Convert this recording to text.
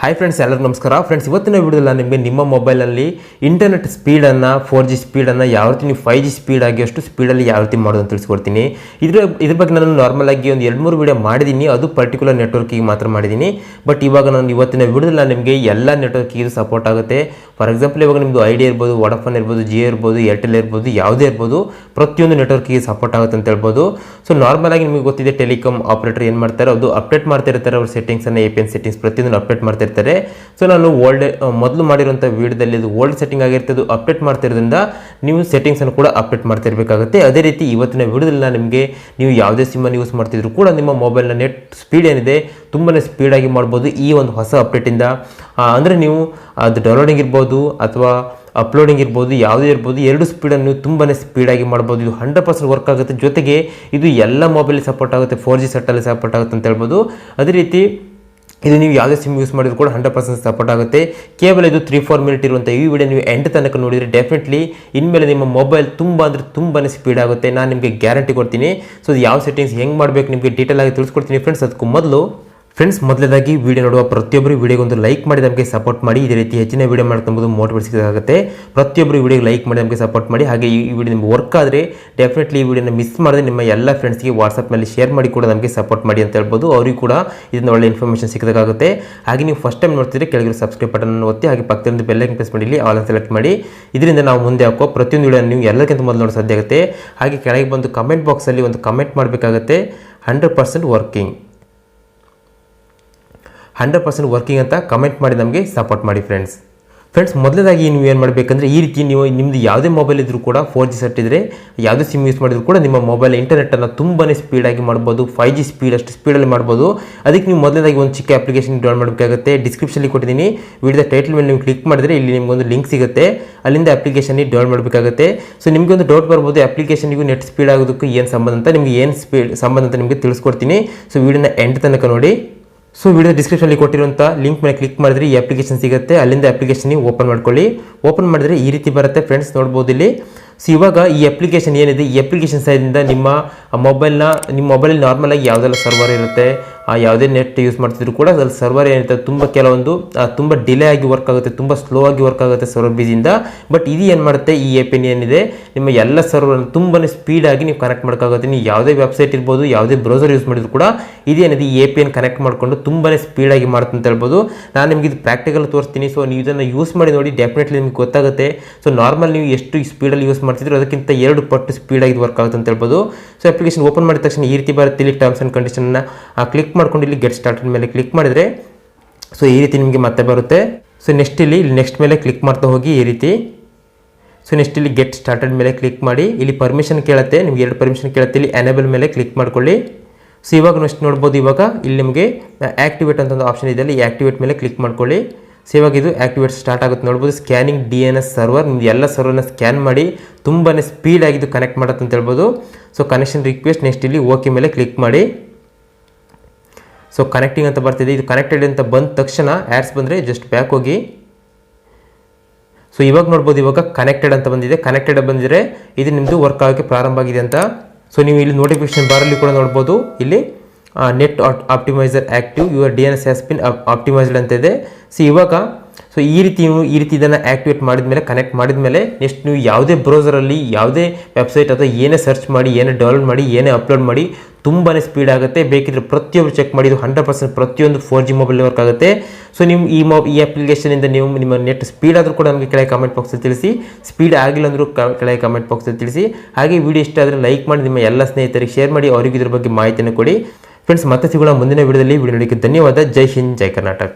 Hi friends, ಎಲ್ಲರಿಗೂ ನಮಸ್ಕಾರ. Friends, ಇವತ್ತಿನ ವಿಡಿಯೋದಲ್ಲಿ ನಿಮಗೆ ನಿಮ್ಮ ಮೊಬೈಲಲ್ಲಿ ಇಂಟರ್ನೆಟ್ ಸ್ಪೀಡನ್ನು 4G ಸ್ಪೀಡನ್ನು ಯಾವ ರೀತಿ ನೀವು 5G ಸ್ಪೀಡ್ ಆಗಿ ಅಷ್ಟು ಸ್ಪೀಡಲ್ಲಿ ಯಾವ ರೀತಿ ಮಾಡೋದು ಅಂತ ತಿಳಿಸ್ಕೊಡ್ತೀನಿ. ಇದ್ರ ಬಗ್ಗೆ ನಾನು ನಾರ್ಮಲ್ ಆಗಿ ಒಂದು 2-3 ವಿಡಿಯೋ ಮಾಡಿದ್ದೀನಿ. ಅದು ಪರ್ಟಿಕ್ಯುಲರ್ ನೆಟ್ವರ್ಕಿಗೆ ಮಾತ್ರ ಮಾಡಿದ್ದೀನಿ. ಬಟ್ ಇವಾಗ ನಾನು ಇವತ್ತಿನ ವಿಡಿಯೋದಲ್ಲಿ ನಿಮಗೆ ಎಲ್ಲ ನೆಟ್ವರ್ಕಿಗೆ ಸಪೋರ್ಟ್ ಆಗುತ್ತೆ. ಫಾರ್ ಎಕ್ಸಾಂಪಲ್, ಇವಾಗ ನಿಮ್ಮದು ಐಡಿಯಾ ಇರ್ಬೋದು, ವೋಡಾಫೋನ್ ಇರ್ಬೋದು, ಜಿಯೋ ಇರ್ಬೋದು, ಏರ್ಟೆಲ್ ಇರ್ಬೋದು, ಯಾವುದೇ ಇರ್ಬೋದು, ಪ್ರತಿಯೊಂದು ನೆಟ್ವರ್ಕಿಗೆ ಸಪೋರ್ಟ್ ಆಗುತ್ತೆ ಅಂತ ಹೇಳ್ಬೋದು. ಸೊ ನಾರ್ಮಲ್ ಆಗಿ ನಿಮಗೆ ಗೊತ್ತಿದೆ, ಟೆಲಿಕಾಮ್ ಆಪರೇಟರ್ ಏನು ಮಾಡ್ತಾರೆ, ಅದು ಅಪ್ಡೇಟ್ ಮಾಡ್ತಾ ಇರ್ತಾರೆ. ಅವ್ರ ಸೆಟ್ಟಿಂಗ್ಸನ್ನು APN ಸೆಟ್ಟಿಂಗ್ಸ್ ಪ್ರತಿಯೊಂದು ಅಪ್ಡೇಟ್ ಮಾಡ್ತಾ ಇರ್ತಾರೆ. ಸೊ ನಾನು ಮೊದಲು ಮಾಡಿರುವಂಥ ವಿಡಿಯೋದಲ್ಲಿ ಇದು ಓಲ್ಡ್ ಸೆಟ್ಟಿಂಗ್ ಆಗಿರುತ್ತೆ, ಅದು ಅಪ್ಡೇಟ್ ಮಾಡ್ತಿರೋದ್ರಿಂದ ನೀವು ಸೆಟ್ಟಿಂಗ್ಸನ್ನು ಕೂಡ ಅಪ್ಡೇಟ್ ಮಾಡ್ತಾ ಇರಬೇಕಾಗುತ್ತೆ. ಅದೇ ರೀತಿ ಇವತ್ತಿನ ವಿಡಿಯೋದಲ್ಲಿ ನಾನು ನಿಮಗೆ ನೀವು ಯಾವುದೇ ಸಿಮ್ಮನ್ನು ಯೂಸ್ ಮಾಡ್ತಿದ್ರು ಕೂಡ ನಿಮ್ಮ ಮೊಬೈಲ್ನ ನೆಟ್ ಸ್ಪೀಡ್ ಏನಿದೆ ತುಂಬಾ ಸ್ಪೀಡಾಗಿ ಮಾಡ್ಬೋದು ಈ ಒಂದು ಹೊಸ ಅಪ್ಡೇಟಿಂದ. ಅಂದರೆ ನೀವು ಅದು ಡೌನ್ಲೋಡಿಂಗ್ ಇರ್ಬೋದು ಅಥವಾ ಅಪ್ಲೋಡಿಂಗ್ ಇರ್ಬೋದು, ಯಾವುದೇ ಇರ್ಬೋದು, ಎರಡು ಸ್ಪೀಡನ್ನು ನೀವು ತುಂಬಾ ಸ್ಪೀಡಾಗಿ ಮಾಡ್ಬೋದು. ಇದು 100% ವರ್ಕ್ ಆಗುತ್ತೆ. ಜೊತೆಗೆ ಇದು ಎಲ್ಲ ಮೊಬೈಲ್ ಸಪೋರ್ಟ್ ಆಗುತ್ತೆ, 4G ಸೆಟ್ಟಲ್ಲಿ ಸಪೋರ್ಟ್ ಆಗುತ್ತೆ ಅಂತ ಹೇಳ್ಬೋದು. ಅದೇ ರೀತಿ ಇದು ನೀವು ಯಾವುದೇ ಸಿಮ್ ಯೂಸ್ ಮಾಡಿದ್ರು ಕೂಡ 100% ಸಪೋರ್ಟ್ ಆಗುತ್ತೆ. ಕೇವಲ ಇದು 3-4 ಮಿನಿಟ್ ಇರುವಂಥ ಈ ವಿಡಿಯೋ ನೀವು ಎಂಡ್ ತನಕ ನೋಡಿದರೆ ಡೆಫಿನೆಟ್ಲಿ ಇನ್ಮೇಲೆ ನಿಮ್ಮ ಮೊಬೈಲ್ ತುಂಬಾ ಸ್ಪೀಡ್ ಆಗುತ್ತೆ. ನಾನು ನಿಮಗೆ ಗ್ಯಾರಂಟಿ ಕೊಡ್ತೀನಿ. ಸೊ ಯಾವ ಸೆಟ್ಟಿಂಗ್ಸ್ ಹೆಂಗೆ ಮಾಡಬೇಕು ನಿಮಗೆ ಡೀಟೇಲ್ ಆಗಿ ತಿಳಿಸ್ಕೊಡ್ತೀನಿ ಫ್ರೆಂಡ್ಸ್. ಅದಕ್ಕೂ ಮೊದಲದಾಗಿ ವಿಡಿಯೋ ನೋಡುವ ಪ್ರತಿಯೊಬ್ಬರು ವಿಡಿಯೋಗೆ ಒಂದು ಲೈಕ್ ಮಾಡಿ ನಮಗೆ ಸಪೋರ್ಟ್ ಮಾಡಿ. ಇದೇ ರೀತಿ ಹೆಚ್ಚಿನ ವಿಡಿಯೋ ಮಾಡ್ಕೊಬೋದು, ಮೋಟಿವೇಟ್ ಸಿಗೋದಾಗುತ್ತೆ. ಪ್ರತಿಯೊಬ್ಬರು ವಿಡಿಯೋಗೆ ಲೈಕ್ ಮಾಡಿ ನಮಗೆ ಸಪೋರ್ಟ್ ಮಾಡಿ. ಹಾಗೆ ಈ ವಿಡಿಯೋ ನಿಮ್ಗೆ ವರ್ಕ್ ಆದರೆ ಡೆಫಿನೆಟ್ಲಿ ಈ ವಿಡಿಯೋನ ಮಿಸ್ ಮಾಡಿದ್ರೆ ನಿಮ್ಮ ಎಲ್ಲ ಫ್ರೆಂಡ್ಸ್ಗೆ ವಾಟ್ಸಪ್ನಲ್ಲಿ ಶೇರ್ ಮಾಡಿ ಕೂಡ ನಮಗೆ ಸಪೋರ್ಟ್ ಮಾಡಿ ಅಂತ ಹೇಳ್ಬೋದು. ಅವ್ರಿಗೆ ಕೂಡ ಇದರಿಂದ ಒಳ್ಳೆ ಇನ್ಫಾರ್ಮೇಷನ್ ಸಿಗೋದಾಗುತ್ತೆ. ಹಾಗೆ ನೀವು ಫಸ್ಟ್ ಟೈಮ್ ನೋಡ್ತಿದ್ರೆ ಕೆಳಗಿರೋ ಸಬ್ಸ್ಕ್ರೈಬ್ ಬಟನ್ ಒತ್ತಿ, ಹಾಗೆ ಪಕ್ಕದಲ್ಲಿ ಬೆಲ್ ಐಕಾನ್ ಪ್ರೆಸ್ ಮಾಡಿ ಆಲ್ ಸೆಲೆಕ್ಟ್ ಮಾಡಿ. ಇದರಿಂದ ನಾವು ಮುಂದೆ ಹಾಕೋ ಪ್ರತಿಯೊಂದು ವಿಡಿಯೋ ನೀವು ಎಲ್ಲಕ್ಕಿಂತ ಮೊದಲು ನೋಡೋ ಸಾಧ್ಯ ಆಗುತ್ತೆ. ಹಾಗೆ ಕೆಳಗೆ ಬಂದು ಕಮೆಂಟ್ ಬಾಕ್ಸಲ್ಲಿ ಒಂದು ಕಮೆಂಟ್ ಮಾಡಬೇಕಾಗುತ್ತೆ, 100% ವರ್ಕಿಂಗ್ 100% ವರ್ಕಿಂಗ್ ಅಂತ ಕಮೆಂಟ್ ಮಾಡಿ ನಮಗೆ ಸಪೋರ್ಟ್ ಮಾಡಿ ಫ್ರೆಂಡ್ಸ್. ಮೊದಲದಾಗಿ ನೀವು ಏನು ಮಾಡಬೇಕಂದ್ರೆ, ಈ ರೀತಿ ನೀವು ನಿಮ್ಮದು ಯಾವುದೇ ಮೊಬೈಲ್ ಇದ್ದರೂ ಕೂಡ 4G ಸೆಟ್ ಇದ್ದರೆ ಯಾವುದೇ ಸಿಮ್ ಯೂಸ್ ಮಾಡಿದ್ರು ಕೂಡ ನಿಮ್ಮ ಮೊಬೈಲ್ ಇಂಟರ್ನೆಟ್ಟನ್ನು ತುಂಬಾ ಸ್ಪೀಡಾಗಿ ಮಾಡ್ಬೋದು. 5G ಸ್ಪೀಡ್ ಅಷ್ಟು ಸ್ಪೀಡಲ್ಲಿ ಮಾಡ್ಬೋದು. ಅದಕ್ಕೆ ನೀವು ಮೊದಲದಾಗಿ ಒಂದು ಚಿಕ್ಕ ಅಪ್ಲಿಕೇಶನ್ ಡೌನ್ಲೋಡ್ ಮಾಡಬೇಕಾಗುತ್ತೆ. ಡಿಸ್ಕ್ರಿಪ್ಷನಲ್ಲಿ ಕೊಟ್ಟಿದ್ದೀನಿ. ವಿಡಿಯೋದ ಟೈಟಲ್ ಮೇಲೆ ನೀವು ಕ್ಲಿಕ್ ಮಾಡಿದ್ರೆ ಇಲ್ಲಿ ನಿಮಗೊಂದು ಲಿಂಕ್ ಸಿಗುತ್ತೆ. ಅಲ್ಲಿಂದ ಅಪ್ಲಿಕೇಶನ್ ಡೌನ್ಲೋಡ್ ಮಾಡಬೇಕಾಗುತ್ತೆ. ಸೊ ನಿಮಗೆ ಒಂದು ಡೌಟ್ ಬರ್ಬೋದು, ಅಪ್ಲಿಕೇಶನ್ಗೂ ನೆಟ್ ಸ್ಪೀಡ್ ಆಗೋದಕ್ಕೂ ಏನು ಸಂಬಂಧ ಅಂತ. ನಿಮಗೆ ಏನು ಸ್ಪೀಡ್ ಸಂಬಂಧ ಅಂತ ನಿಮಗೆ ತಿಳಿಸ್ಕೊಡ್ತೀನಿ. ಸೊ ವಿಡಿಯೋನ ಎಂಡ್ ತನಕ ನೋಡಿ. ಸೊ ವಿಡಿಯೋ ಡಿಸ್ಕ್ರಿಪ್ಷನಲ್ಲಿ ಕೊಟ್ಟಿರುವಂಥ ಲಿಂಕ್ ಮೇಲೆ ಕ್ಲಿಕ್ ಮಾಡಿದ್ರೆ ಈ ಅಪ್ಲಿಕೇಶನ್ ಸಿಗುತ್ತೆ. ಅಲ್ಲಿಂದ ಅಪ್ಲಿಕೇಶನ್ ಓಪನ್ ಮಾಡ್ಕೊಳ್ಳಿ. ಓಪನ್ ಮಾಡಿದ್ರೆ ಈ ರೀತಿ ಬರುತ್ತೆ ಫ್ರೆಂಡ್ಸ್, ನೋಡ್ಬೋದು ಇಲ್ಲಿ. ಸೊ ಇವಾಗ ಈ ಅಪ್ಲಿಕೇಶನ್ ಏನಿದೆ, ಈ ಅಪ್ಲಿಕೇಶನ್ ಸೈಡಿಂದ ನಿಮ್ಮ ಮೊಬೈಲಲ್ಲಿ ನಾರ್ಮಲಾಗಿ ಯಾವುದೆಲ್ಲ ಸರ್ವರ್ ಇರುತ್ತೆ, ಯಾವುದೇ ನೆಟ್ ಯೂಸ್ ಮಾಡ್ತಿದ್ರು ಕೂಡ ಅದ್ರಲ್ಲಿ ಸರ್ವರ್ ಏನಿರುತ್ತೆ ತುಂಬ ಡಿಲೇ ಆಗಿ ವರ್ಕ್ ಆಗುತ್ತೆ, ತುಂಬ ಸ್ಲೋ ಆಗಿ ವರ್ಕ್ ಆಗುತ್ತೆ ಸರ್ವರ್ ಬಿಸಿಯಿಂದ. ಬಟ್ ಇದು ಏನು ಮಾಡುತ್ತೆ, ಈ APN ಏನಿದೆ ನಿಮ್ಮ ಎಲ್ಲ ಸರ್ವರ್ ತುಂಬಾ ಸ್ಪೀಡಾಗಿ ನೀವು ಕನೆಕ್ಟ್ ಮಾಡೋಕ್ಕಾಗುತ್ತೆ. ನೀವು ಯಾವುದೇ ವೆಬ್ಸೈಟ್ ಇರ್ಬೋದು, ಯಾವುದೇ ಬ್ರೌಸರ್ ಯೂಸ್ ಮಾಡಿದ್ರು ಕೂಡ ಇದೇನಿದೆ ಈ APN ಕನೆಕ್ಟ್ ಮಾಡಿಕೊಂಡು ತುಂಬಾ ಸ್ಪೀಡಾಗಿ ಮಾಡುತ್ತೆ ಅಂತ ಹೇಳ್ಬೋದು. ನಾನು ನಿಮಗೆ ಇದು ಪ್ರಾಕ್ಟಿಕಲ್ ತೋರಿಸ್ತೀನಿ. ಸೊ ನೀವು ಇದನ್ನು ಯೂಸ್ ಮಾಡಿ ನೋಡಿ, ಡೆಫಿನೆಟ್ಲಿ ನಿಮಗೆ ಗೊತ್ತಾಗುತ್ತೆ. ಸೊ ನಾರ್ಮಲ್ ನೀವು ಎಷ್ಟು ಸ್ಪೀಡಲ್ಲಿ ಯೂಸ್ ಮಾಡ್ತಿದ್ರು ಅದಕ್ಕಿಂತ 2 ಪಟ್ಟು ಸ್ಪೀಡಾಗಿ ವರ್ಕ್ ಆಗುತ್ತೆ ಅಂತ ಹೇಳ್ಬೋದು. ಸೊ ಅಪ್ಲಿಕೇಶನ್ ಓಪನ್ ಮಾಡಿದ ತಕ್ಷಣ ಈ ರೀತಿ ಬರುತ್ತೆ. ಇಲ್ಲಿ ಟರ್ಮ್ಸ್ ಆ್ಯಂಡ್ ಕಂಡೀಷನ್ನ ಕ್ಲಿಕ್ ಮಾಡ್ಕೊಂಡು ಇಲ್ಲಿ ಗೆಟ್ ಸ್ಟಾರ್ಟೆಡ್ ಮೇಲೆ ಕ್ಲಿಕ್ ಮಾಡಿದರೆ ಸೊ ಈ ರೀತಿ ನಿಮಗೆ ಮತ್ತೆ ಬರುತ್ತೆ. ಸೊ ಇಲ್ಲಿ ನೆಕ್ಸ್ಟ್ ಮೇಲೆ ಕ್ಲಿಕ್ ಮಾಡ್ತಾ ಹೋಗಿ ಈ ರೀತಿ. ಸೊ ನೆಕ್ಸ್ಟ್ ಇಲ್ಲಿ ಗೆಟ್ ಸ್ಟಾರ್ಟೆಡ್ ಮೇಲೆ ಕ್ಲಿಕ್ ಮಾಡಿ. ಇಲ್ಲಿ ಪರ್ಮಿಷನ್ ಕೇಳುತ್ತೆ, ನಿಮಗೆ 2 ಪರ್ಮಿಷನ್ ಕೇಳುತ್ತೆ. ಇಲ್ಲಿ ಎನೇಬಲ್ ಮೇಲೆ ಕ್ಲಿಕ್ ಮಾಡ್ಕೊಳ್ಳಿ. ಸೊ ಇವಾಗ ನೆಕ್ಸ್ಟ್ ನೋಡ್ಬೋದು, ಇವಾಗ ಇಲ್ಲಿ ನಿಮಗೆ ಆ್ಯಕ್ಟಿವೇಟ್ ಅಂತ ಒಂದು ಆಪ್ಷನ್ ಇದೆ, ಅಲ್ಲಿ ಆ್ಯಕ್ಟಿವೇಟ್ ಮೇಲೆ ಕ್ಲಿಕ್ ಮಾಡ್ಕೊಳ್ಳಿ. ಸೊ ಇವಾಗ ಇದು ಆ್ಯಕ್ಟಿವೇಟ್ ಸ್ಟಾರ್ಟ್ ಆಗುತ್ತೆ ನೋಡ್ಬೋದು. ಸ್ಕ್ಯಾನಿಂಗ್ DNS ಸರ್ವರ್, ನಿಮ್ದು ಎಲ್ಲ ಸರ್ವರ್ನ ಸ್ಕ್ಯಾನ್ ಮಾಡಿ ತುಂಬಾ ಸ್ಪೀಡಾಗಿದ್ದು ಕನೆಕ್ಟ್ ಮಾಡುತ್ತೆ ಅಂತ ಹೇಳ್ಬೋದು. ಸೊ ಕನೆಕ್ಷನ್ ರಿಕ್ವೆಸ್ಟ್, ನೆಕ್ಸ್ಟ್ ಇಲ್ಲಿ ಓಕೆ ಮೇಲೆ ಕ್ಲಿಕ್ ಮಾಡಿ. ಸೊ ಕನೆಕ್ಟಿಂಗ್ ಅಂತ ಬರ್ತಿದೆ. ಇದು ಕನೆಕ್ಟೆಡ್ ಅಂತ ಬಂದ ತಕ್ಷಣ ಆ್ಯಡ್ಸ್ ಬಂದರೆ ಜಸ್ಟ್ ಬ್ಯಾಕ್ ಹೋಗಿ. ಸೊ ಇವಾಗ ನೋಡ್ಬೋದು, ಇವಾಗ ಕನೆಕ್ಟೆಡ್ ಅಂತ ಬಂದಿದೆ. ಕನೆಕ್ಟೆಡ್ ಬಂದಿದ್ರೆ ಇದು ನಿಮ್ಮದು ವರ್ಕ್ ಆಗೋಕ್ಕೆ ಪ್ರಾರಂಭ ಆಗಿದೆ ಅಂತ. ಸೊ ನೀವು ಇಲ್ಲಿ ನೋಟಿಫಿಕೇಶನ್ ಬಾರಲ್ಲಿ ಕೂಡ ನೋಡ್ಬೋದು, ಇಲ್ಲಿ net optimiser active, your DNS has been optimised ಅಂತ ಇದೆ. ಸೊ ಇವಾಗ ಈ ರೀತಿ ಇದನ್ನು ಆ್ಯಕ್ಟಿವೇಟ್ ಮಾಡಿದ್ಮೇಲೆ, ಕನೆಕ್ಟ್ ಮಾಡಿದ್ಮೇಲೆ ನೆಕ್ಸ್ಟ್ ನೀವು ಯಾವುದೇ ಬ್ರೌಸರಲ್ಲಿ ಯಾವುದೇ ವೆಬ್ಸೈಟ್ ಅಥವಾ ಏನೇ ಸರ್ಚ್ ಮಾಡಿ, ಏನೇ ಡೌನ್ಲೋಡ್ ಮಾಡಿ, ಏನೇ ಅಪ್ಲೋಡ್ ಮಾಡಿ ತುಂಬಾ ಸ್ಪೀಡ್ ಆಗುತ್ತೆ. ಬೇಕಿದ್ರೆ ಪ್ರತಿಯೊಬ್ಬರು ಚೆಕ್ ಮಾಡಿ, ಇದು 100% ಪ್ರತಿಯೊಂದು 4G ಮೊಬೈಲ್ ವರ್ಕ್ ಆಗುತ್ತೆ. ಸೊ ನೀವು ಈ ಅಪ್ಲಿಕೇಶನಿಂದ ನೀವು ನಿಮ್ಮ ನೆಟ್ ಸ್ಪೀಡ್ ಆದರೂ ಕೂಡ ನಮಗೆ ಕೆಳಗೆ ಕಮೆಂಟ್ ಬಾಕ್ಸಲ್ಲಿ ತಿಳಿಸಿ. ಸ್ಪೀಡ್ ಆಗಿಲ್ಲ ಅಂದರೂ ಕೆಳಗೆ ಕಮೆಂಟ್ ಬಾಕ್ಸಲ್ಲಿ ತಿಳಿಸಿ. ಹಾಗೆ ವಿಡಿಯೋ ಇಷ್ಟ ಆದರೆ ಲೈಕ್ ಮಾಡಿ, ನಿಮ್ಮ ಎಲ್ಲ ಸ್ನೇಹಿತರಿಗೆ ಶೇರ್ ಮಾಡಿ, ಅವರಿಗೆ ಇದ್ರ ಬಗ್ಗೆ ಮಾಹಿತಿಯನ್ನು ಕೊಡಿ ಫ್ರೆಂಡ್ಸ್. ಮತ್ತೆ ಸಿಗೋಣ ಮುಂದಿನ ವಿಡಿಯೋದಲ್ಲಿ. ವಿಡಿಯೋ ನೋಡೋಕ್ಕೆ ಧನ್ಯವಾದ. ಜೈ ಹಿಂದ್, ಜೈ ಕರ್ನಾಟಕ.